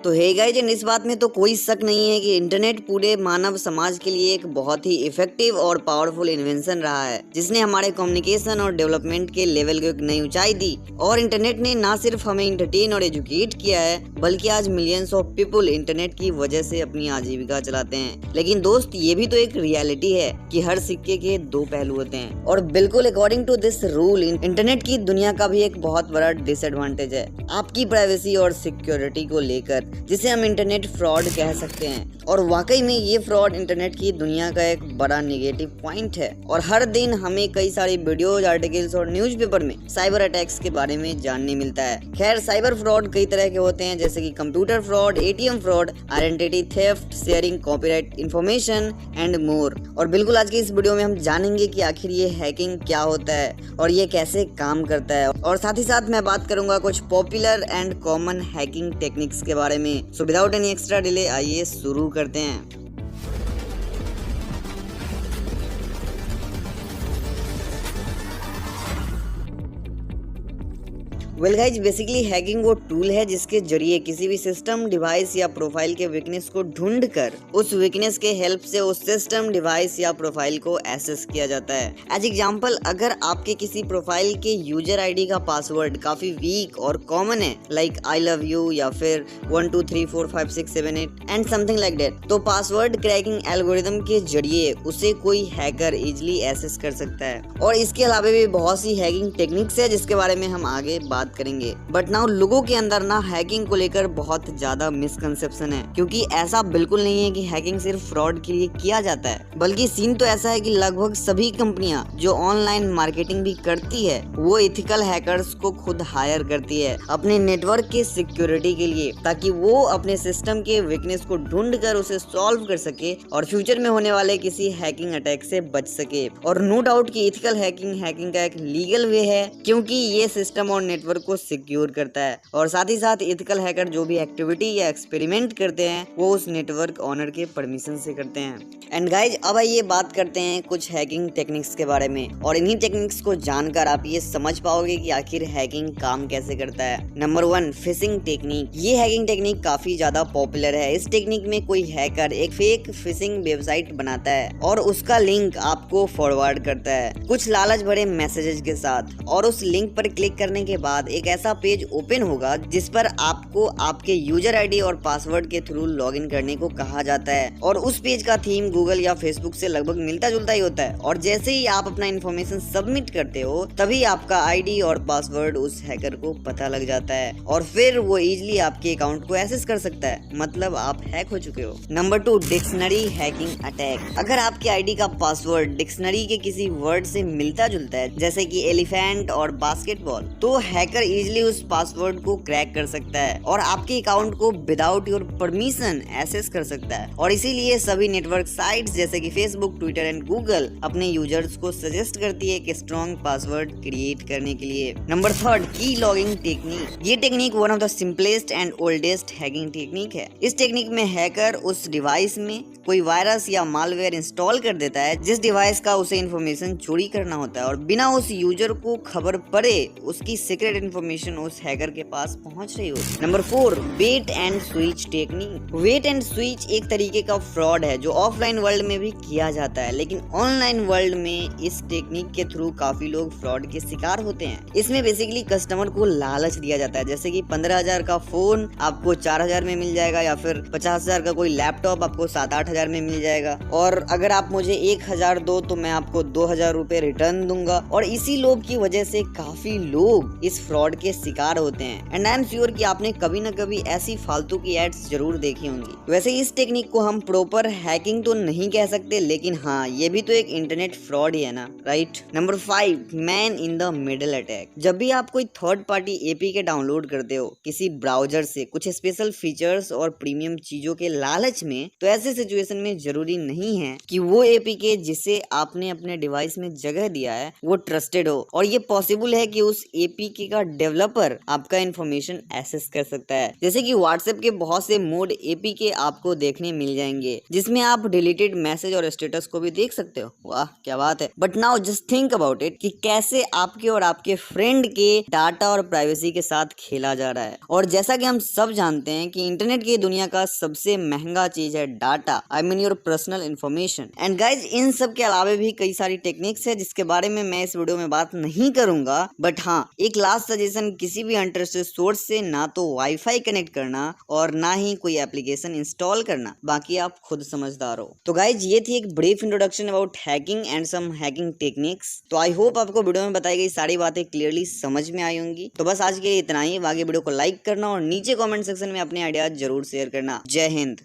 तो है गाइस, इस बात में तो कोई शक नहीं है कि इंटरनेट पूरे मानव समाज के लिए एक बहुत ही इफेक्टिव और पावरफुल इन्वेंशन रहा है, जिसने हमारे कम्युनिकेशन और डेवलपमेंट के लेवल को एक नई ऊंचाई दी। और इंटरनेट ने ना सिर्फ हमें इंटरटेन और एजुकेट किया है, बल्कि आज मिलियंस ऑफ पीपल इंटरनेट की वजह से अपनी आजीविका चलाते हैं। लेकिन दोस्त, ये भी तो एक रियलिटी है कि हर सिक्के के दो पहलू होते हैं। और बिल्कुल according to this rule, internet की दुनिया का भी एक बहुत बड़ा डिसएडवांटेज है आपकी प्राइवेसी और सिक्योरिटी को लेकर, जिसे हम इंटरनेट फ्रॉड कह सकते हैं। और वाकई में ये फ्रॉड इंटरनेट की दुनिया का एक बड़ा नेगेटिव पॉइंट है। और हर दिन हमें कई सारी वीडियोज, आर्टिकल्स और न्यूज़पेपर में साइबर अटैक्स के बारे में जानने मिलता है। खैर, साइबर फ्रॉड कई तरह के होते हैं, जैसे कि computer fraud, ATM fraud, identity theft, sharing copyright information and more. और बिल्कुल आज की इस वीडियो में हम जानेंगे कि आखिर ये हैकिंग क्या होता है और ये कैसे काम करता है। और साथ ही साथ मैं बात करूंगा कुछ popular and common hacking techniques के बारे में। So without any extra delay आइए शुरू करते हैं। वेल गाइज, बेसिकली हैकिंग वो टूल है जिसके जरिए किसी भी सिस्टम, डिवाइस या प्रोफाइल के वीकनेस को ढूंढकर उस वीकनेस के हेल्प से उस सिस्टम, डिवाइस या प्रोफाइल को एक्सेस किया जाता है। एज एग्जांपल, अगर आपके किसी प्रोफाइल के यूजर आईडी का पासवर्ड काफी वीक और कॉमन है, लाइक आई लव यू या फिर 12345678 एंड समथिंग लाइक दैट, तो पासवर्ड क्रैकिंग एल्गोरिथम के जरिए उसे कोई हैकर इजिली एक्सेस कर सकता है। और इसके अलावा भी बहुत सी हैकिंग टेक्निक्स है जिसके बारे में हम आगे बात करेंगे। बट नाउ लोगों के अंदर ना हैकिंग को लेकर बहुत ज्यादा मिसकंसेप्शन है, क्योंकि ऐसा बिल्कुल नहीं है कि हैकिंग सिर्फ फ्रॉड के लिए किया जाता है, बल्कि सीन तो ऐसा है कि लगभग सभी कंपनियां जो ऑनलाइन मार्केटिंग भी करती है, वो एथिकल हैकर्स को खुद हायर करती है अपने नेटवर्क के सिक्योरिटी के लिए, ताकि वो अपने सिस्टम के वीकनेस को ढूंढ कर उसे सॉल्व कर सके और फ्यूचर में होने वाले किसी हैकिंग अटैक से बच सके। और नो डाउट कि एथिकल हैकिंग का एक लीगल वे है, क्योंकि ये सिस्टम और नेटवर्क को सिक्योर करता है। और साथ ही साथ एथिकल हैकर जो भी एक्टिविटी या एक्सपेरिमेंट करते हैं, वो उस नेटवर्क ओनर के परमिशन से करते हैं। एंड गाइज, अब आइए बात करते हैं कुछ हैकिंग टेक्निक्स के बारे में। और इन्हीं टेक्निक्स को जानकर आप ये समझ पाओगे कि आखिर हैकिंग काम कैसे करता है। Number 1, fishing technique. ये हैकिंग टेक्निक काफी ज्यादा पॉपुलर है। इस टेक्निक में कोई हैकर एक फेक फिशिंग वेबसाइट बनाता है और उसका लिंक आपको फॉरवर्ड करता है कुछ लालच भरे मैसेजेस के साथ, और उस लिंक पर क्लिक करने के बाद एक ऐसा पेज ओपन होगा जिस पर आपको आपके यूजर आईडी और पासवर्ड के थ्रू लॉगिन करने को कहा जाता है। और उस पेज का थीम गूगल या फेसबुक से लगभग मिलता जुलता ही होता है। और जैसे ही आप अपना इन्फॉर्मेशन सबमिट करते हो, तभी आपका आईडी और पासवर्ड उस हैकर को पता लग जाता है और फिर वो इजिली आपके अकाउंट को एक्सेस कर सकता है, मतलब आप हैक हो चुके हो। Number 2, dictionary hacking attack. अगर आपके आईडी का पासवर्ड डिक्शनरी के किसी वर्ड से मिलता जुलता है, जैसे कि एलिफेंट और बास्केटबॉल, तो हैकर इजिली उस पासवर्ड को क्रैक कर सकता है और आपके अकाउंट को विदाउट योर परमिशन एक्सेस कर सकता है। और इसीलिए सभी नेटवर्क साइट्स जैसे कि फेसबुक, ट्विटर एंड गूगल अपने यूजर्स को सजेस्ट करती है कि स्ट्रॉन्ग पासवर्ड क्रिएट करने के लिए। नंबर 3, की लॉगिंग टेक्निक। ये technique one of the simplest and oldest hacking technique है। इस टेक्निक में हैकर उस डिवाइस में कोई वायरस या मालवेयर इंस्टॉल कर देता है जिस डिवाइस का उसे इन्फॉर्मेशन चोरी करना होता है, और बिना उस यूजर को खबर पड़े उसकी सीक्रेट इन्फॉर्मेशन उस हैकर के पास पहुंच रही हो। Number 4, wait and switch technique. Wait and switch एक तरीके का फ्रॉड है जो ऑफलाइन वर्ल्ड में भी किया जाता है, लेकिन ऑनलाइन वर्ल्ड में इस टेक्निक के थ्रू काफी लोग फ्रॉड के शिकार होते हैं। इसमें बेसिकली कस्टमर को लालच दिया जाता है, जैसे कि 15,000 का फोन आपको 4,000 में मिल जाएगा, या फिर 50,000 का कोई लैपटॉप आपको 7-8 हजार में मिल जाएगा, और अगर आप मुझे 1,000 दो तो मैं आपको 2,000 रुपए रिटर्न दूंगा। और इसी लोभ की वजह से काफी लोग इस फ्रॉड के शिकार होते हैं। एंड आई एम श्योर कि आपने कभी न कभी ऐसी फालतू की एड्स जरूर देखी होंगी। वैसे इस टेक्निक को हम प्रॉपर हैकिंग तो नहीं कह सकते, लेकिन हाँ, ये भी तो एक इंटरनेट फ्रॉड ही है ना, right. Number 5, man in the middle attack. जब भी आप कोई थर्ड पार्टी एपीके डाउनलोड करते हो किसी ब्राउजर से कुछ स्पेशल फीचर्स और प्रीमियम चीजों के लालच में, तो ऐसे सिचुएशन में जरूरी नहीं है कि वो एपीके जिसे आपने अपने डिवाइस में जगह दिया है वो ट्रस्टेड हो। और ये पॉसिबल है कि उस एपीके का डेवलपर आपका इन्फॉर्मेशन एक्सेस कर सकता है। जैसे कि व्हाट्सएप के बहुत से मोड एपीके आपको देखने मिल जाएंगे जिसमें आप डिलीटेड मैसेज और स्टेटस को भी देख सकते हो। वाह क्या बात है। But now just think about it कि कैसे आपके और आपके फ्रेंड के डाटा और प्राइवेसी के साथ खेला जा रहा है। और जैसा कि हम सब जानते हैं कि इंटरनेट की दुनिया का सबसे महंगा चीज है data, I mean your personal information. And guys in सब के अलावा भी कई सारी टेक्निक्स है जिसके बारे में मैं इस वीडियो में बात नहीं करूंगा। बट हाँ, एक लास्ट सजेशन, किसी भी अनट्रस्टेड सोर्स से ना तो वाईफाई कनेक्ट करना और ना ही कोई एप्लीकेशन इंस्टॉल करना, बाकी आप खुद समझदार हो। तो गाइज ये थी एक brief introduction about hacking and some hacking techniques. तो आई होप आपको वीडियो में बताई गई सारी बातें क्लियरली समझ में आई होंगी। तो बस आज के लिए इतना ही। आगे वीडियो को लाइक करना और नीचे कमेंट सेक्शन में अपने आइडियाज जरूर शेयर करना। जय हिंद।